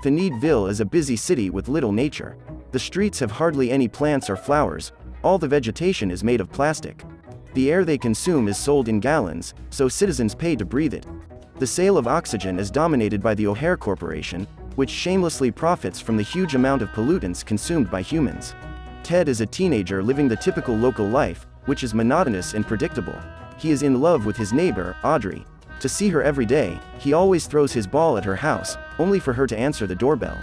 Thneedville is a busy city with little nature. The streets have hardly any plants or flowers, all the vegetation is made of plastic. The air they consume is sold in gallons, so citizens pay to breathe it. The sale of oxygen is dominated by the O'Hare Corporation, which shamelessly profits from the huge amount of pollutants consumed by humans. Ted is a teenager living the typical local life, which is monotonous and predictable. He is in love with his neighbor, Audrey. To see her every day, he always throws his ball at her house, only for her to answer the doorbell.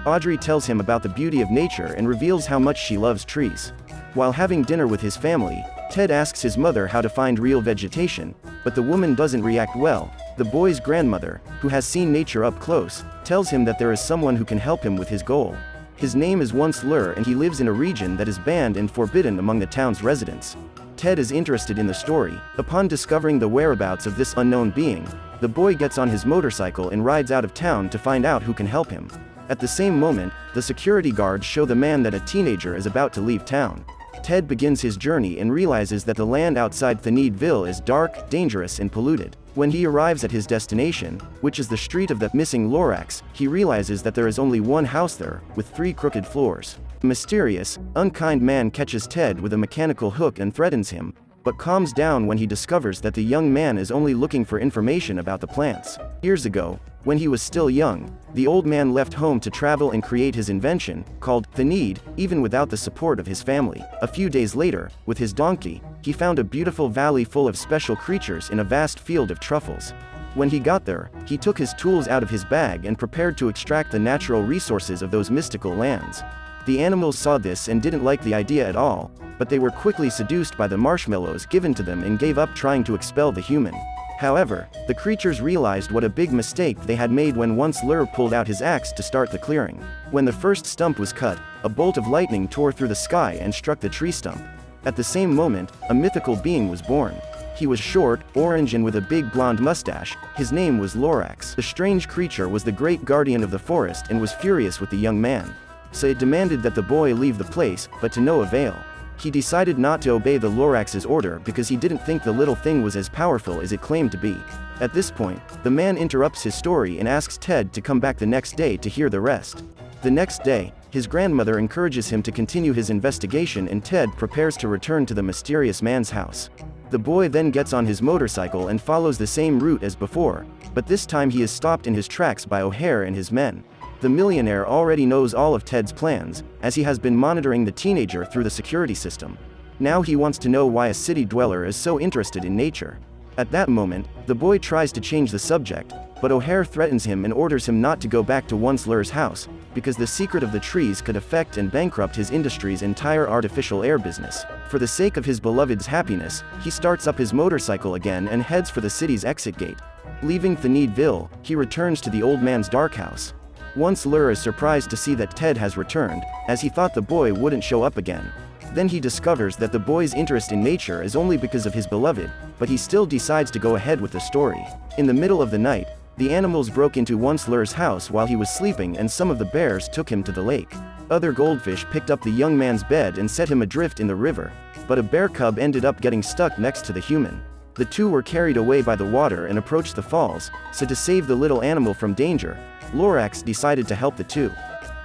Audrey tells him about the beauty of nature and reveals how much she loves trees. While having dinner with his family, Ted asks his mother how to find real vegetation, but the woman doesn't react well. The boy's grandmother, who has seen nature up close, tells him that there is someone who can help him with his goal. His name is Once Lur and he lives in a region that is banned and forbidden among the town's residents. Ted is interested in the story. Upon discovering the whereabouts of this unknown being, the boy gets on his motorcycle and rides out of town to find out who can help him. At the same moment, the security guards show the man that a teenager is about to leave town. Ted begins his journey and realizes that the land outside Thneedville is dark, dangerous and polluted. When he arrives at his destination, which is the street of the missing lorax, he realizes that there is only one house there, with 3 crooked floors. A mysterious, unkind man catches Ted with a mechanical hook and threatens him, but calms down when he discovers that the young man is only looking for information about the plants. Years ago, when he was still young, the old man left home to travel and create his invention, called Thneed, even without the support of his family. A few days later, with his donkey, he found a beautiful valley full of special creatures in a vast field of truffles. When he got there, he took his tools out of his bag and prepared to extract the natural resources of those mystical lands. The animals saw this and didn't like the idea at all, but they were quickly seduced by the marshmallows given to them and gave up trying to expel the human. However, the creatures realized what a big mistake they had made when Once Lur pulled out his axe to start the clearing. When the first stump was cut, a bolt of lightning tore through the sky and struck the tree stump. At the same moment, a mythical being was born. He was short, orange and with a big blonde mustache. His name was Lorax. The strange creature was the great guardian of the forest and was furious with the young man. So it demanded that the boy leave the place, but to no avail. He decided not to obey the Lorax's order because he didn't think the little thing was as powerful as it claimed to be. At this point, the man interrupts his story and asks Ted to come back the next day to hear the rest. The next day, his grandmother encourages him to continue his investigation and Ted prepares to return to the mysterious man's house. The boy then gets on his motorcycle and follows the same route as before, but this time he is stopped in his tracks by O'Hare and his men. The millionaire already knows all of Ted's plans, as he has been monitoring the teenager through the security system. Now he wants to know why a city dweller is so interested in nature. At that moment, the boy tries to change the subject, but O'Hare threatens him and orders him not to go back to Once Lur's house, because the secret of the trees could affect and bankrupt his industry's entire artificial air business. For the sake of his beloved's happiness, he starts up his motorcycle again and heads for the city's exit gate. Leaving Thneedville, he returns to the old man's dark house. Once Lur is surprised to see that Ted has returned, as he thought the boy wouldn't show up again. Then he discovers that the boy's interest in nature is only because of his beloved, but he still decides to go ahead with the story. In the middle of the night, the animals broke into Once Lur's house while he was sleeping and some of the bears took him to the lake. Other goldfish picked up the young man's bed and set him adrift in the river, but a bear cub ended up getting stuck next to the human. The two were carried away by the water and approached the falls, so to save the little animal from danger, Lorax decided to help the two.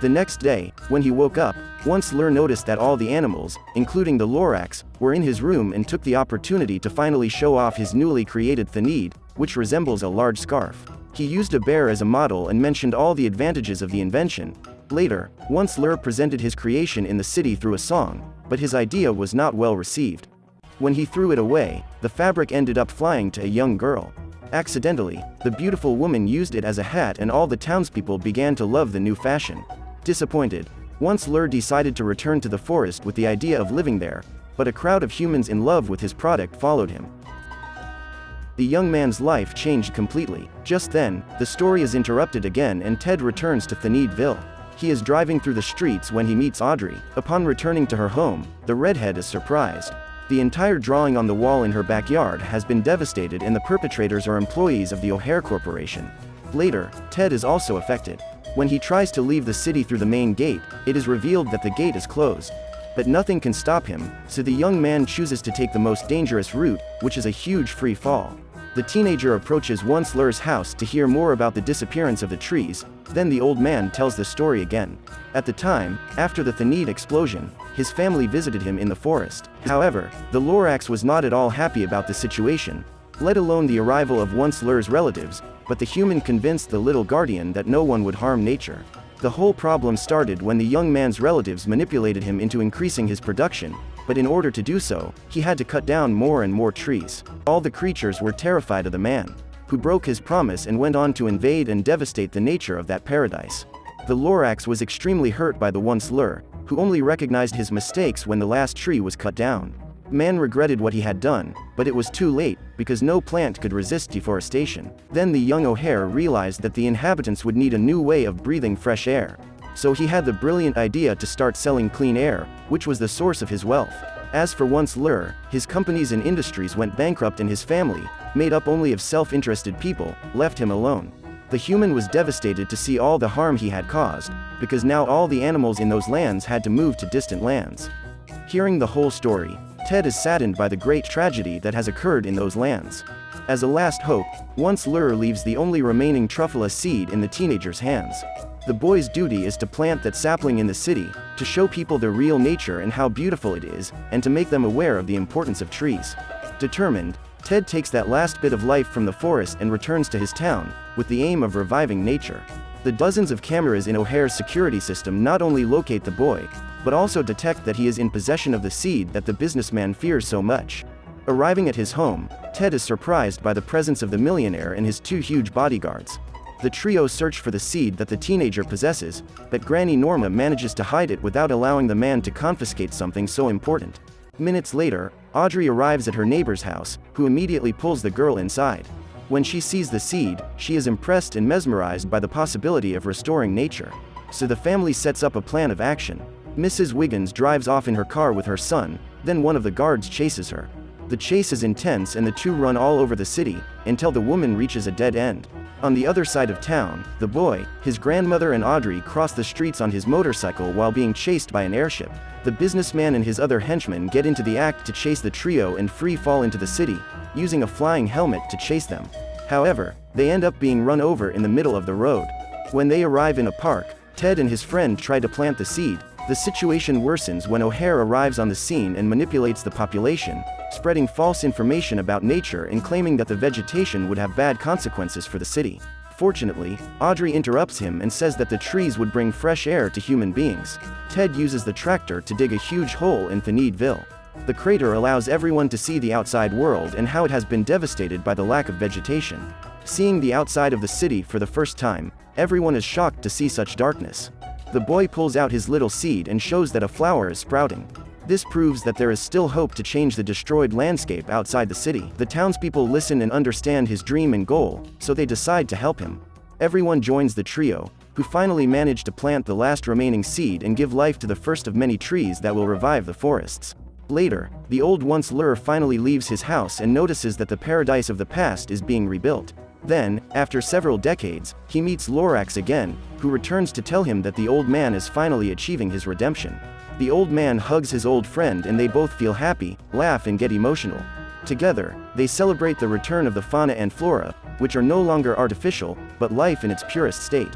The next day, when he woke up, Once Lur noticed that all the animals, including the Lorax, were in his room and took the opportunity to finally show off his newly created Thneed, which resembles a large scarf. He used a bear as a model and mentioned all the advantages of the invention. Later, Once Lur presented his creation in the city through a song, but his idea was not well received. When he threw it away, the fabric ended up flying to a young girl. Accidentally, the beautiful woman used it as a hat and all the townspeople began to love the new fashion. Disappointed, Once Lur decided to return to the forest with the idea of living there, but a crowd of humans in love with his product followed him. The young man's life changed completely. Just then, the story is interrupted again and Ted returns to Thneedville. He is driving through the streets when he meets Audrey. Upon returning to her home, the redhead is surprised. The entire drawing on the wall in her backyard has been devastated and the perpetrators are employees of the O'Hare Corporation. Later, Ted is also affected. When he tries to leave the city through the main gate, it is revealed that the gate is closed. But nothing can stop him, so the young man chooses to take the most dangerous route, which is a huge free fall. The teenager approaches once Lur's house to hear more about the disappearance of the trees, then the old man tells the story again. At the time, after the Thneed explosion, his family visited him in the forest. However, the lorax was not at all happy about the situation, let alone the arrival of once Lur's relatives, but the human convinced the little guardian that no one would harm nature. The whole problem started when the young man's relatives manipulated him into increasing his production, but in order to do so, he had to cut down more and more trees. All the creatures were terrified of the man, who broke his promise and went on to invade and devastate the nature of that paradise. The lorax was extremely hurt by the once Lur, who only recognized his mistakes when the last tree was cut down. Man regretted what he had done, but it was too late, because no plant could resist deforestation. Then the young O'Hare realized that the inhabitants would need a new way of breathing fresh air. So he had the brilliant idea to start selling clean air, which was the source of his wealth. As for once Lur, his companies and industries went bankrupt and his family, made up only of self-interested people, left him alone. The human was devastated to see all the harm he had caused, because now all the animals in those lands had to move to distant lands. Hearing the whole story, Ted is saddened by the great tragedy that has occurred in those lands. As a last hope, once Lur leaves the only remaining truffula seed in the teenager's hands. The boy's duty is to plant that sapling in the city, to show people the real nature and how beautiful it is, and to make them aware of the importance of trees. Determined, Ted takes that last bit of life from the forest and returns to his town, with the aim of reviving nature. The dozens of cameras in O'Hare's security system not only locate the boy, but also detect that he is in possession of the seed that the businessman fears so much. Arriving at his home, Ted is surprised by the presence of the millionaire and his two huge bodyguards. The trio search for the seed that the teenager possesses, but Granny Norma manages to hide it without allowing the man to confiscate something so important. Minutes later, Audrey arrives at her neighbor's house, who immediately pulls the girl inside. When she sees the seed, she is impressed and mesmerized by the possibility of restoring nature. So the family sets up a plan of action. Mrs. Wiggins drives off in her car with her son, then one of the guards chases her. The chase is intense and the two run all over the city, until the woman reaches a dead end. On the other side of town, the boy, his grandmother and Audrey cross the streets on his motorcycle while being chased by an airship. The businessman and his other henchmen get into the act to chase the trio and free fall into the city, using a flying helmet to chase them. However, they end up being run over in the middle of the road. When they arrive in a park, Ted and his friend try to plant the seed. The situation worsens when O'Hare arrives on the scene and manipulates the population, spreading false information about nature and claiming that the vegetation would have bad consequences for the city. Fortunately, Audrey interrupts him and says that the trees would bring fresh air to human beings. Ted uses the tractor to dig a huge hole in Thneedville. The crater allows everyone to see the outside world and how it has been devastated by the lack of vegetation. Seeing the outside of the city for the first time, everyone is shocked to see such darkness. The boy pulls out his little seed and shows that a flower is sprouting. This proves that there is still hope to change the destroyed landscape outside the city. The townspeople listen and understand his dream and goal, so they decide to help him. Everyone joins the trio, who finally manage to plant the last remaining seed and give life to the first of many trees that will revive the forests. Later, the old once Lur finally leaves his house and notices that the paradise of the past is being rebuilt. Then, after several decades, he meets Lorax again, who returns to tell him that the old man is finally achieving his redemption. The old man hugs his old friend and they both feel happy, laugh and get emotional. Together, they celebrate the return of the fauna and flora, which are no longer artificial, but life in its purest state.